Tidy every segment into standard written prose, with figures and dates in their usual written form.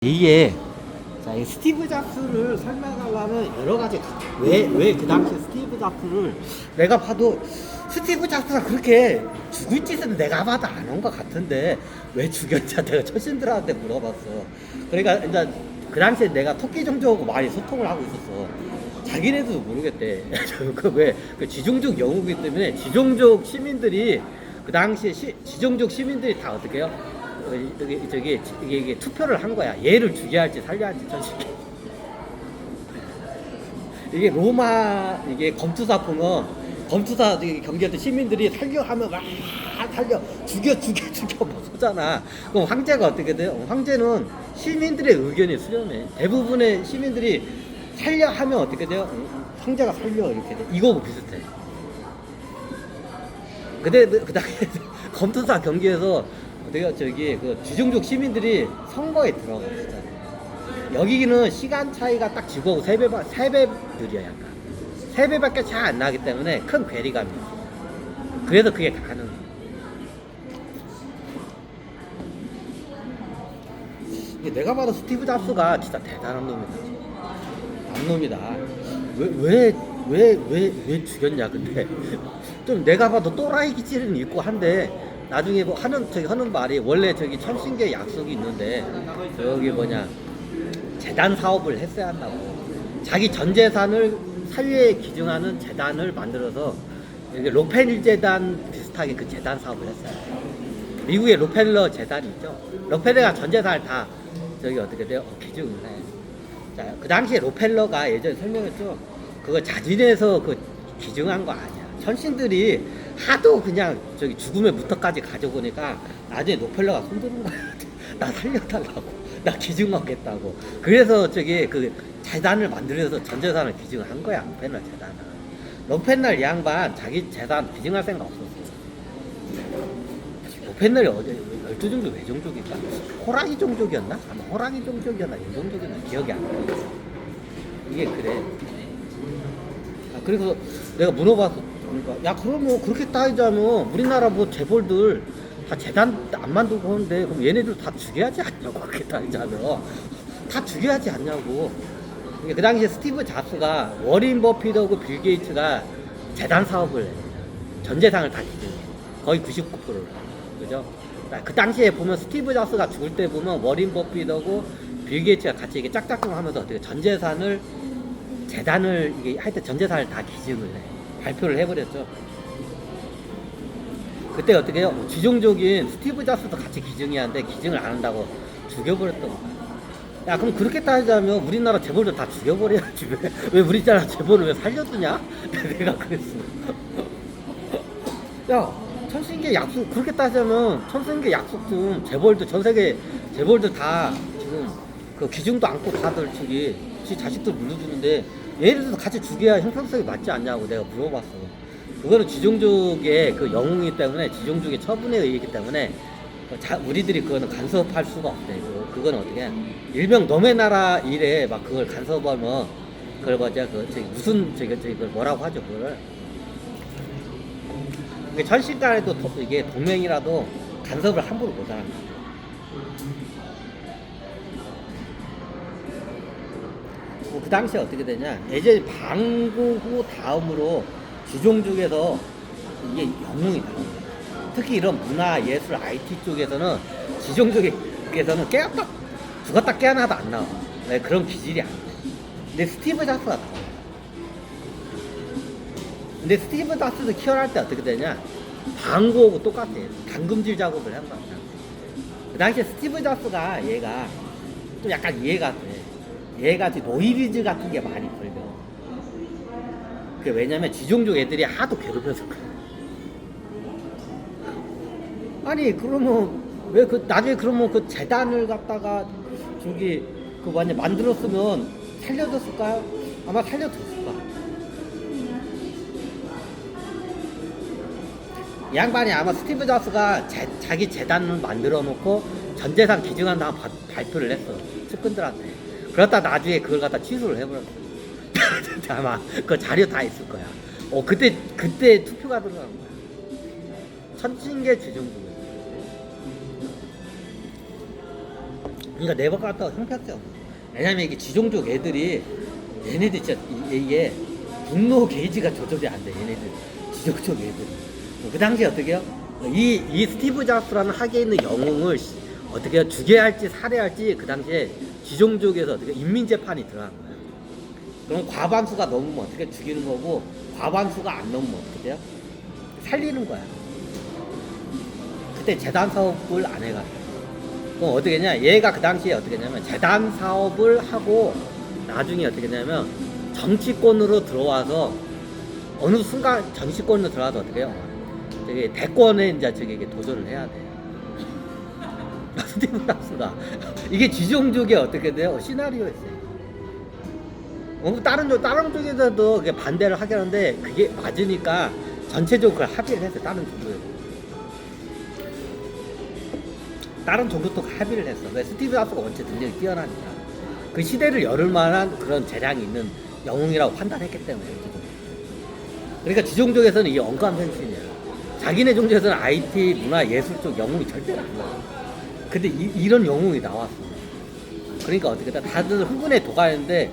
이게 자, 이 스티브 잡스를 설명하려면 여러 가지 왜 그 당시 스티브 잡스를 내가 봐도 스티브 잡스가 그렇게 죽을 짓은 내가 봐도 안 한 것 같은데 왜 죽였냐 내가 처신들한테 물어봤어. 그러니까 이제 그 당시에 내가 토끼 종족하고 많이 소통을 하고 있었어. 자기네도 모르겠대. 그 지종족 영웅이기 때문에 지종족 시민들이 그 당시에 지종족 시민들이 다 어떻게 해요? 이게 투표를 한 거야. 얘를 죽여야 할지 살려야 할지 전식해. 이게 로마 이게 검투사 보면 검투사 경기할 때 시민들이 살려 하면 막 죽여 뭐 쏘잖아. 그럼 황제가 어떻게 돼요? 황제는 시민들의 의견이 수렴해. 대부분의 시민들이 살려 하면 어떻게 돼요? 황제가 살려 이렇게 돼. 이거하고 비슷해. 근데 그다음에 검투사 경기에서 내가 그 지종족 시민들이 선거에 들어갔었잖아요. 여기는 시간 차이가 딱 지구하고 3배들이야 약간. 3배밖에 차이 안 나기 때문에 큰 괴리감이 있어. 그래서 그게 가능. 내가 봐도 스티브 잡스가 진짜 대단한 놈이다. 남놈이다. 왜 죽였냐 근데 좀 내가 봐도 또라이 기질은 있고 한데 나중에 뭐 하는 말이 원래 천신계 약속이 있는데 재단 사업을 했어야 한다고. 자기 전 재산을 사회에 기증하는 재단을 만들어서 로펠 재단 비슷하게 그 재단 사업을 했어요. 미국의 로펠러 재단이 있죠. 로펠러가 전 재산을 다 어떻게 돼요? 기증을 해. 자, 그 당시에 로펠러가 예전에 설명했죠. 그거 자진해서 기증한 거 아니야. 천신들이 하도 그냥 죽음의 무턱까지 가져보니까 나중에 로펠러가 손드는 거야. 나 살려달라고. 나 기증하겠다고. 그래서 그 재단을 만들어서 전 재산을 기증한 거야. 로펜날 재단을. 로펜날 이 양반 자기 재산 기증할 생각 없었어. 로펜날이 12종족 외종족인가? 호랑이 종족이었나? 아마 호랑이 종족이었나? 인종족이었나? 기억이 안 나. 이게 그래. 그래서 내가 물어봤어. 그러니까 야 그러면 그렇게 따지자면 우리나라 뭐 재벌들 다 재단 안 만들고 하는데 그럼 얘네들 다 죽여야지 않냐고. 그렇게 따지자면 다 죽여야지 않냐고. 그 당시에 스티브 잡스가 워린 버핏하고 빌 게이츠가 재단 사업을 해. 전 재산을 다 기증해. 거의 99%를. 그죠? 그 당시에 보면 스티브 잡스가 죽을 때 보면 워린 버핏하고 빌 게이츠가 같이 이게 짝짝꿍 하면서 어떻게 전 재산을 재단을 하여튼 전 재산을 다 기증을 해. 발표를 해버렸죠. 그때 어떻게 해요? 지종족인 스티브 잡스도 같이 기증해야 하는데 기증을 안 한다고 죽여버렸던 거야. 야 그럼 그렇게 따지자면 우리나라 재벌들 다 죽여버려야지. 왜 우리나라 재벌을 왜 살려두냐? 내가 그랬어. 야 천신계 약속 그렇게 따지자면 천신계 약속 좀 재벌들 전세계 재벌들 다 지금 그 기증도 않고 다들 지 자식들 물려주는데 얘네들도 같이 죽여야 형평성이 맞지 않냐고 내가 물어봤어. 그거는 지종족의 그 영웅이기 때문에 지종족의 처분에 의하기 때문에 우리들이 그거는 간섭할 수가 없대. 그거는 어떻게 해? 일명 너네 나라 일에 막 그걸 간섭하면 그걸 무슨 그걸 뭐라고 하죠 그거를. 천신간에도 이게 동맹이라도 간섭을 함부로 못하는 거야. 그 당시에 어떻게 되냐? 예전에 방고 후 다음으로 지종족에서 이게 영웅이다. 특히 이런 문화, 예술, IT 쪽에서는 지종족에서는 죽었다 깨어나도 안 나와. 그런 기질이 안 돼. 근데 스티브 잡스가 나와. 근데 스티브 잡스도 키어날 때 어떻게 되냐? 방고하고 똑같아. 당금질 작업을 한 거야. 그 당시에 스티브 잡스가 얘가 좀 약간 이해가 돼. 얘가 노이리즈 같은 게 많이 걸려. 왜냐면 지종족 애들이 하도 괴롭혀서 그래. 아니 그러면 왜 나중에 그러면 그 재단을 갖다가 만들었으면 살려줬을까요? 아마 살려줬을 거야. 이 양반이 아마 스티브 잡스가 자기 재단을 만들어 놓고 전 재산 기증한다고 발표를 했어 측근들한테. 그러다 나중에 그걸 갖다 취소를 해버렸어. 아마 그 자료 다 있을 거야. 그때 투표가 들어간 거야. 천신계 지종족. 그러니까 네버 카운터가 형평성. 왜냐면 이게 지종족 애들이 얘네들 진짜 이게 분노 게이지가 조절이 안 돼. 얘네들 지종족 애들이. 그 당시에 어떻게 해요? 이 스티브 잡스라는 학계에 있는 영웅을 어떻게 해요? 죽여야 할지 살해야 할지 그 당시에 지종족에서 어떻게 인민재판이 들어간 거예요. 그럼 과반수가 넘으면 어떻게 죽이는 거고 과반수가 안 넘으면 어떻게 돼요? 살리는 거야. 그때 재단 사업을 안 해가지고. 그럼 어떻게 했냐? 얘가 그 당시에 어떻게 했냐면 재단 사업을 하고 나중에 어떻게 했냐면 정치권으로 들어와서 어느 순간 정치권으로 들어와서 어떻게 해요? 저기 대권에 이제 저기 도전을 해야 돼. 스티브 잡스가 이게 지종족의 어떻게 돼요? 시나리오였어요. 다른 쪽에서도 반대를 하긴 하는데 그게 맞으니까 전체적으로 합의를 했어요. 다른 종교에서. 다른 종교도 합의를 했어. 왜? 스티브 잡스가 원체 능력이 뛰어나니까. 그 시대를 열을 만한 그런 재량이 있는 영웅이라고 판단했기 때문에. 그러니까 지종족에서는 이게 언감한 현실이야. 자기네 종족에서는 IT, 문화, 예술 쪽 영웅이 절대 안 나와. 근데 이런 영웅이 나왔어. 그러니까 어떻게 돼? 다들 흥분에 도가는데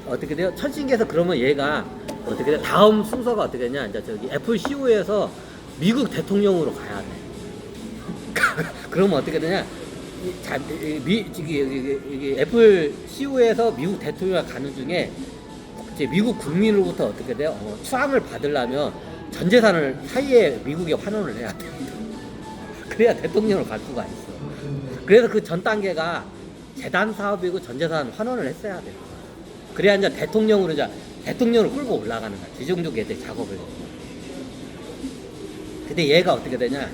어떻게 돼요? 천신계에서 그러면 얘가 어떻게 돼? 다음 순서가 어떻게 되냐? 이제 저기 애플 CEO에서 미국 대통령으로 가야 돼. 그러면 어떻게 되냐? 애플 CEO에서 미국 대통령을 가는 중에 이제 미국 국민으로부터 어떻게 돼요? 수함을 받으려면 전 재산을 사이에 미국에 환원을 해야 돼. 그래야 대통령을 갈 수가 있어. 그래서 그 전 단계가 재단 사업이고 전 재산 환원을 했어야 돼. 그래야 이제 대통령을 끌고 올라가는 거야. 지종족 애들 작업을. 근데 얘가 어떻게 되냐?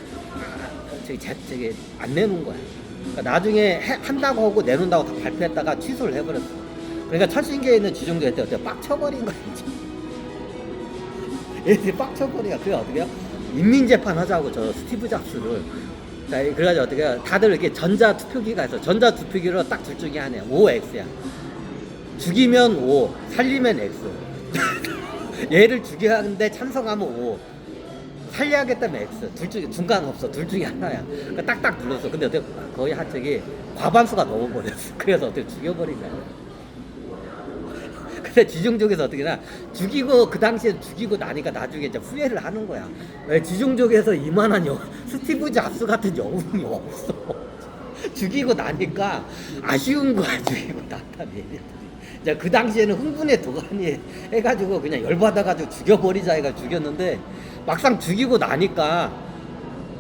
저기 안 내놓은 거야. 그러니까 나중에 한다고 하고 내놓는다고 다 발표했다가 취소를 해버렸어. 그러니까 천신계에 있는 지종족 애들 어떻게 빡쳐버린 거야. 얘들이 빡쳐버리니까 그게 어떻게 해요? 인민재판 하자고 저 스티브 잡스를. 그래가지고 어떻게 해요? 다들 이렇게 전자투표기가 있어. 전자투표기로 딱 둘 중에 하나야. O, X야. 죽이면 O, 살리면 X. 얘를 죽여야 하는데 찬성하면 O, 살려야겠다면 X. 둘 중에 중간 없어. 둘 중에 하나야. 그러니까 딱딱 눌렀어. 근데 어떻게 거의 한 저기 과반수가 넘어버렸어. 그래서 어떻게 죽여버린 거야. 근데 지종족에서 어떻게 나 죽이고 그 당시에 죽이고 나니까 나중에 이제 후회를 하는 거야. 왜 지종족에서 이만한 스티브 잡스 같은 영웅이 없어. 죽이고 나니까 아쉬운 거야. 죽이고 났다니. 이제 그 당시에는 흥분의 도가니 해가지고 그냥 열받아가지고 죽여버리자 해가 죽였는데 막상 죽이고 나니까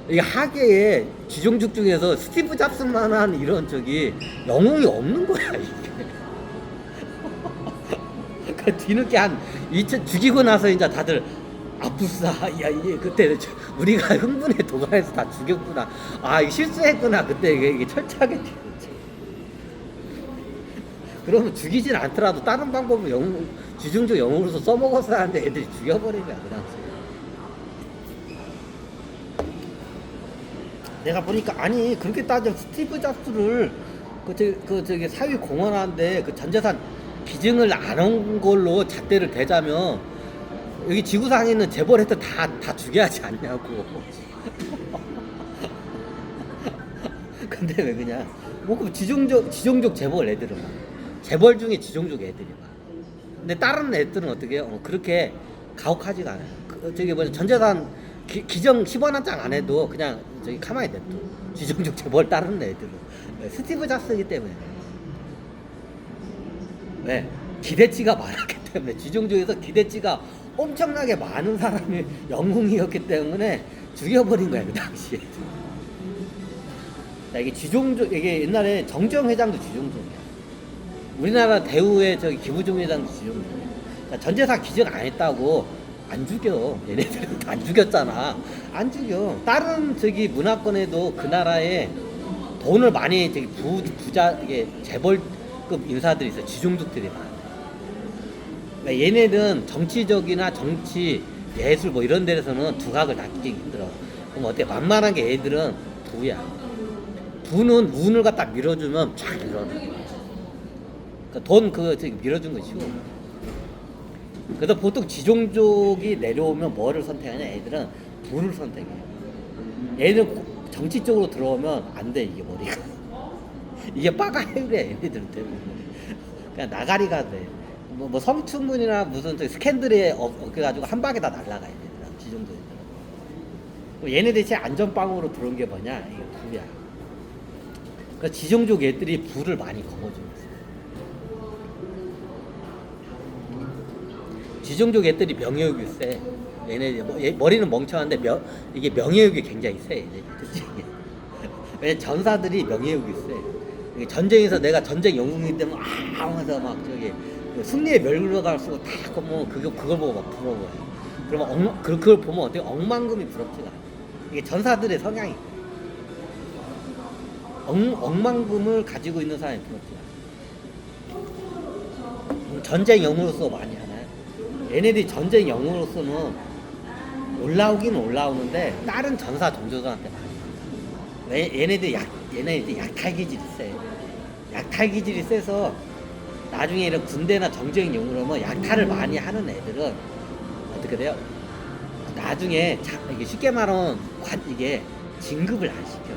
이 하계에 지종족 중에서 스티브 잡스만한 이런 저기 영웅이 없는 거야 이게. 그 뒤늦게 한 2000 죽이고 나서 이제 다들 아프싸 야 이게 그때 우리가 흥분의 도가에서 다 죽였구나. 아 이거 실수했구나. 그때 이게 철저하게 그러면 죽이진 않더라도 다른 방법으로 영웅 지중적 영웅으로서 써먹었어야 하는데 애들이 죽여버린 거야 그 당시에. 내가 보니까 아니 그렇게 따지면 스티브 잡스를 저기 사회 공헌하는데 그 전재산 기증을 안 한 걸로 잣대를 대자면 여기 지구상에 있는 재벌애들 다 죽여야지 않냐고. 근데 왜 그냥 뭐 지종족 재벌 애들은 재벌 중에 지종족 애들이 막. 근데 다른 애들은 어떻게 해요? 그렇게 가혹하지가 않아요. 저기 뭐냐 전재산 기정 10원 장 안 해도 그냥 저기 가만히 냅둬. 지종족 재벌 다른 애들은 스티브 잡스이기 때문에. 네, 기대치가 많았기 때문에 지종족에서 기대치가 엄청나게 많은 사람이 영웅이었기 때문에 죽여버린 거야 그 당시에. 이게 지종족 이게 옛날에 정주영 회장도 지종족이야. 우리나라 대우의 저기 김우중 회장도 지종족이야. 그러니까 전재산 기증 안 했다고 안 죽여. 얘네들은 안 죽였잖아. 안 죽여. 다른 저기 문화권에도 그 나라에 돈을 많이 저기 부자 이게 재벌급 인사들이 있어. 지종족들이 많아. 그러니까 얘네는 정치적이나 정치 예술 뭐 이런 데에서는 두각을 닫기 힘들어. 그럼 어때? 만만한 게 얘들은 부야. 부는 운을 갖다 밀어주면 쫙 밀어놔. 그러니까 돈 저기 밀어준 거 쉬워. 그래서 보통 지종족이 내려오면 뭐를 선택하냐? 애들은 부를 선택해. 얘는 정치 쪽으로 들어오면 안 돼 이게 머리가. 이게 빠가해 그래 얘네들은 대부분. 그냥 나가리가 돼. 뭐 성춘문이나 무슨 저 스캔들에 그래가지고 한 방에 다 날라가 얘네들은 지정도 애들은. 얘네들이 제일 안전빵으로 들어온 게 뭐냐? 이게 부야. 그 지정족 애들이 부를 많이 거머쥐고 있어요. 지정족 애들이 명예욕이 세. 얘네 머리는 멍청한데 이게 명예욕이 굉장히 세. 얘네들. 왜냐 전사들이 명예욕이 세. 이게 전쟁에서 내가 전쟁 영웅이기 때문에 하면서 막 저기 승리의 멸류관을 쓰고 다 보면 그걸 보고 막 부러워요. 그러면 그걸 보면 어떻게 억만금이 부럽지가 않아. 이게 전사들의 성향이. 억만금을 가지고 있는 사람이 부럽지가 않아. 전쟁 영웅으로서 많이 하나요? 얘네들이 전쟁 영웅으로서는 올라오긴 올라오는데 다른 전사 종조들한테 많이. 왜 얘네들이 약탈 기질이 세. 약탈 기질이 세서 나중에 이런 군대나 정쟁 용으로 면 약탈을 많이 하는 애들은 어떻게 돼요? 나중에 이게 쉽게 말하면 이게 진급을 안 시켜.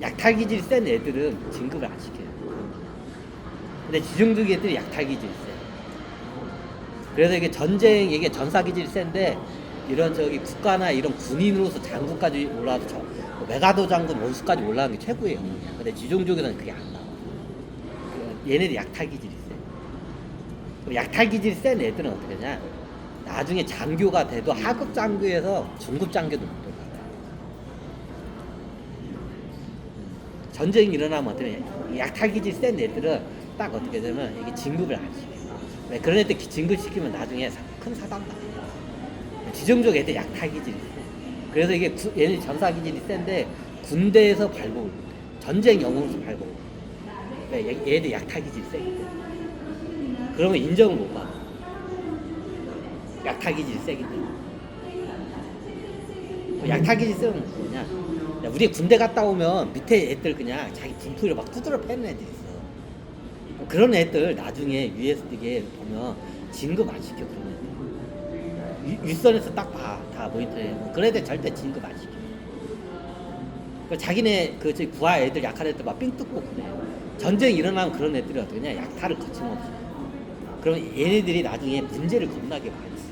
약탈 기질이 센 애들은 진급을 안 시켜요. 근데 지정적 애들이 약탈 기질이 세. 그래서 이게 이게 전사 기질이 센데 이런 저기 국가나 이런 군인으로서 장군까지 올라와도 메가도 장군 원수까지 올라가는 게 최고의 영웅이야. 근데 지종족에서는 그게 안 나와. 얘네들 약탈 기질이 세. 약탈 기질이 센 애들은 어떻게 하냐? 나중에 장교가 돼도 하급 장교에서 중급 장교도 못 올라가. 전쟁이 일어나면 어떻게 하냐? 약탈 기질이 센 애들은 딱 어떻게 되면 이게 진급을 안 시켜. 왜 그런 애들 진급시키면 나중에 큰 사단 나. 지정적 애들 약탈 기질이 세. 그래서 이게 얘네 전사 기질이 센데 군대에서 발복을 못해. 전쟁 영웅으로서 발복을 못해. 얘들 약탈 기질이 세기 때문에. 그러면 인정을 못 받아. 약탈 기질이 세기 때문에. 약탈 기질이 세면 뭐냐? 우리 군대 갔다 오면 밑에 애들 그냥 자기 분풀이로 막 두드려 패는 애들이 있어. 그런 애들 나중에 위에서 이게 보면 진급 안 시켜. 그런 애들. 윗선에서 딱 봐. 다 모니터에. 그런 애들 절대 진급 안 시켜. 자기네 부하 애들 약한 애들 막 삥 뜯고 그래. 전쟁이 일어나면 그런 애들이 어떻게 하냐? 약탈을 거침없이. 그러면 얘네들이 나중에 문제를 겁나게 많이 써.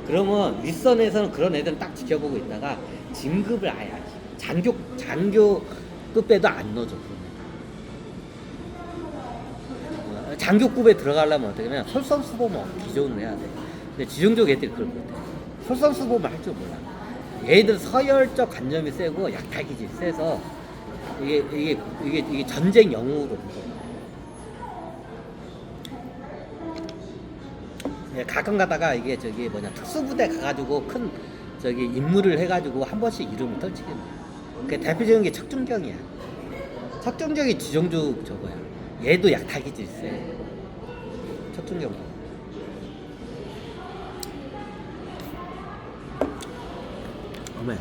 그러면 윗선에서는 그런 애들은 딱 지켜보고 있다가 진급을 아예 안 시켜. 장교급에도 안 넣어줘. 장교급에 들어가려면 어떻게 하면 솔선수범 기존을 해야 돼. 근데 지정적 애들이 그걸 못해. 솔선수범을 할 줄 몰라. 얘들 서열적 관념이 세고 약탈 기질이 세서 이게 전쟁 영웅으로 가끔 가다가 이게 특수부대 가가지고 큰 임무를 해가지고 한 번씩 이름을 떨치게 돼. 그 대표적인 게 척준경이야. 척준경이 지정적 저거야. 얘도 약탈 기질이 세. 척준경. 어메.